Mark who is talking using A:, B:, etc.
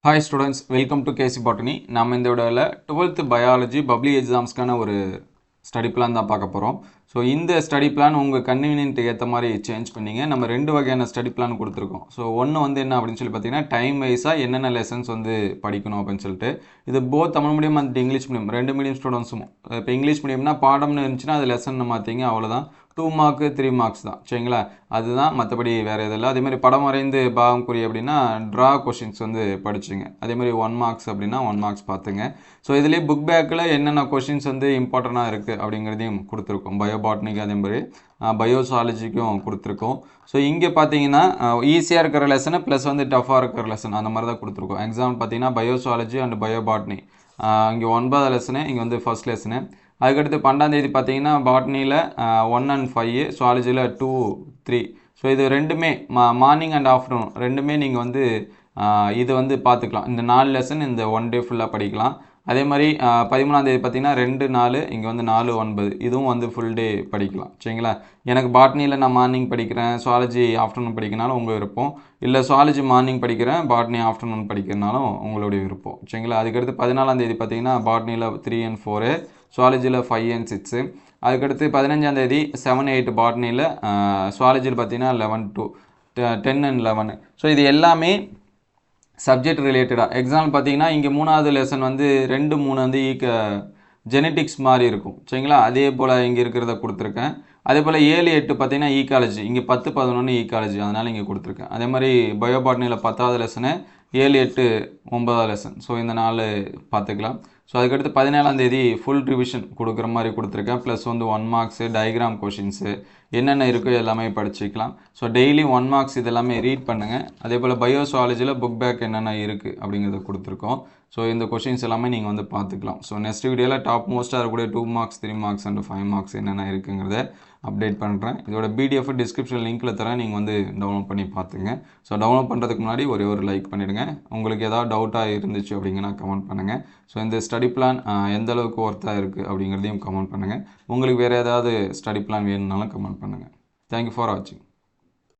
A: Hi students, welcome to KC Botany. நாம் இந்த வீடியோவில் 12th பயாலஜி பப்ளிக் எக்ஸாம்ஸ்க்கான ஒரு ஸ்டடி பிளான் தான் பார்க்க போகிறோம். ஸோ இந்த ஸ்டடி பிளான் உங்கள் கன்வீனியன்ட் ஏற்ற மாதிரி சேஞ்ச் பண்ணிங்க. நம்ம ரெண்டு வகையான ஸ்டடி பிளான் கொடுத்துருக்கோம். ஸோ ஒன்று வந்து என்ன அப்படின்னு சொல்லி பார்த்தீங்கன்னா டைம் வைஸாக என்னென்ன லெசன்ஸ் வந்து படிக்கணும் அப்படின்னு சொல்லிட்டு இது both Tamil medium and English medium ரெண்டு மீடியம் ஸ்டூடெண்ட்ஸும். இப்போ இங்கிலீஷ் மீடியம்னா பாடம்னு இருந்துச்சுன்னா அது லெசன் மாற்றிங்க, அவ்வளோதான். 2 மார்க்கு 3 மார்க்ஸ் தான், சரிங்களா? அதுதான், மற்றபடி வேறு எதுவும் இல்லை. அதேமாதிரி படம் வரைந்து பாவம் குறி அப்படின்னா ட்ரா கொஷின்ஸ் வந்து படிச்சுங்க. அதேமாதிரி 1 மார்க்ஸ் அப்படின்னா 1 மார்க்ஸ் பார்த்துங்க. ஸோ இதுலேயே புக் பேக்கில் என்னென்ன கொஷின்ஸ் வந்து இம்பார்ட்டண்ட்டாக இருக்குது அப்படிங்கிறதையும் கொடுத்துருக்கோம். பயோபாட்னிக்கு அதேமாதிரி பயோசாலஜிக்கும் கொடுத்துருக்கோம். ஸோ இங்கே பார்த்தீங்கன்னா ஈஸியாக இருக்கிற லெசனு ப்ளஸ் வந்து டஃப்பாக இருக்கிற லெசன் அந்த மாதிரி தான் கொடுத்துருக்கோம். எக்ஸாம்பிள் பார்த்தீங்கன்னா பயோசாலஜி அண்ட் பயோபாட்னி இங்கே 9வது லெசனு, இங்கே வந்து ஃபர்ஸ்ட் லெசனு. அதுக்கடுத்து 12ஆம் பார்த்தீங்கன்னா பாட்னியில் 1 and 5, சுவாலஜியில் 2, 3. ஸோ இது ரெண்டுமே மார்னிங் அண்ட் ஆஃப்டர்நூன் ரெண்டுமே நீங்கள் வந்து இது வந்து பார்த்துக்கலாம். இந்த 4 லெசன் இந்த 1 டே ஃபுல்லாக படிக்கலாம். அதே மாதிரி 13ஆம் பார்த்தீங்கன்னா 2, 4, இங்கே வந்து 4, 9 இதுவும் வந்து ஃபுல் டே படிக்கலாம், சரிங்களா? எனக்கு பாட்னியில் நான் மார்னிங் படிக்கிறேன், சுவாலஜி ஆஃப்டர்நூன் படிக்கிறனாலும் உங்கள் விருப்பம். இல்லை சுவாலஜி மார்னிங் படிக்கிறேன், பாட்னி ஆஃப்டர்நூன் படிக்கிறனாலும் உங்களுடைய விருப்பம், சரிங்களா? அதுக்கடுத்து 14ஆம் பார்த்தீங்கன்னா பாட்னியில் 3 and 4, சுவாலஜியில் 5 and 6. அதுக்கடுத்து 15ஆம் 7, 8 பாட்னியில், சுவாலஜியில் பார்த்தீங்கன்னா 11 to 10 and 11. ஸோ இது எல்லாமே சப்ஜெக்ட் ரிலேட்டடாக. எக்ஸாம்பிள் பார்த்தீங்கன்னா இங்கே 3வது லெசன் வந்து 2, 3 வந்து ஜெனட்டிக்ஸ் மாதிரி இருக்கும், சரிங்களா? அதே போல் இங்கே இருக்கிறத கொடுத்துருக்கேன். அதே போல் 7, 8 பார்த்தீங்கன்னா ஈக்காலஜி, இங்கே 10, 11 ஈக்காலஜி, அதனால் இங்கே கொடுத்துருக்கேன். அதே மாதிரி பயோபாட்னியில் 10வது லெசனு, 7, 8 9வது லெசன். ஸோ இந்த 4 பார்த்துக்கலாம். ஸோ அதுக்கடுத்து 17ஆம் ஃபுல் ரிவிஷன் கொடுக்குற மாதிரி கொடுத்துருக்கேன். ப்ளஸ் வந்து 1 மார்க்ஸு, டயக்ராம் கொஷின்ஸு என்னென்ன இருக்கோ எல்லாமே படிச்சுக்கலாம். ஸோ டெய்லி 1 மார்க்ஸ் இதெல்லாமே ரீட் பண்ணுங்கள். அதே போல் பயோசாலஜியில் புக் பேக் என்னென்ன இருக்குது அப்படிங்கிறத கொடுத்துருக்கோம். ஸோ இந்த கொஷின்ஸ் எல்லாமே நீங்கள் வந்து பார்த்துக்கலாம். ஸோ நெக்ஸ்ட் வீடியோவில் டாப் மோஸ்ட்டாக இருக்கக்கூடிய 2 மார்க்ஸ் 3 மார்க்ஸ் அண்ட் 5 மார்க்ஸ் என்னென்ன இருக்குங்கிறத அப்டேட் பண்ணுறேன். இதோட பிடிஎஃப் டிஸ்கிரிப்ஷன் லிங்க்கில் தரேன், நீங்கள் வந்து டவுன்லோட் பண்ணி பார்த்துங்க. ஸோ டவுன்லோட் பண்ணுறதுக்கு முன்னாடி ஒரே ஒரு லைக் பண்ணிவிடுங்க. உங்களுக்கு ஏதாவது டவுட்டாக இருந்துச்சு அப்படிங்கன்னா கமெண்ட் பண்ணுங்கள். ஸோ இந்த ஸ்டடி பிளான் எந்த அளவுக்கு ஒர்த்தாக இருக்குது அப்படிங்கிறதையும் கமெண்ட் பண்ணுங்கள். உங்களுக்கு வேறு ஏதாவது ஸ்டடி பிளான் வேணும்னாலும் கமெண்ட் பண்ணுங்கள். தேங்க்யூ ஃபார் வாட்சிங்.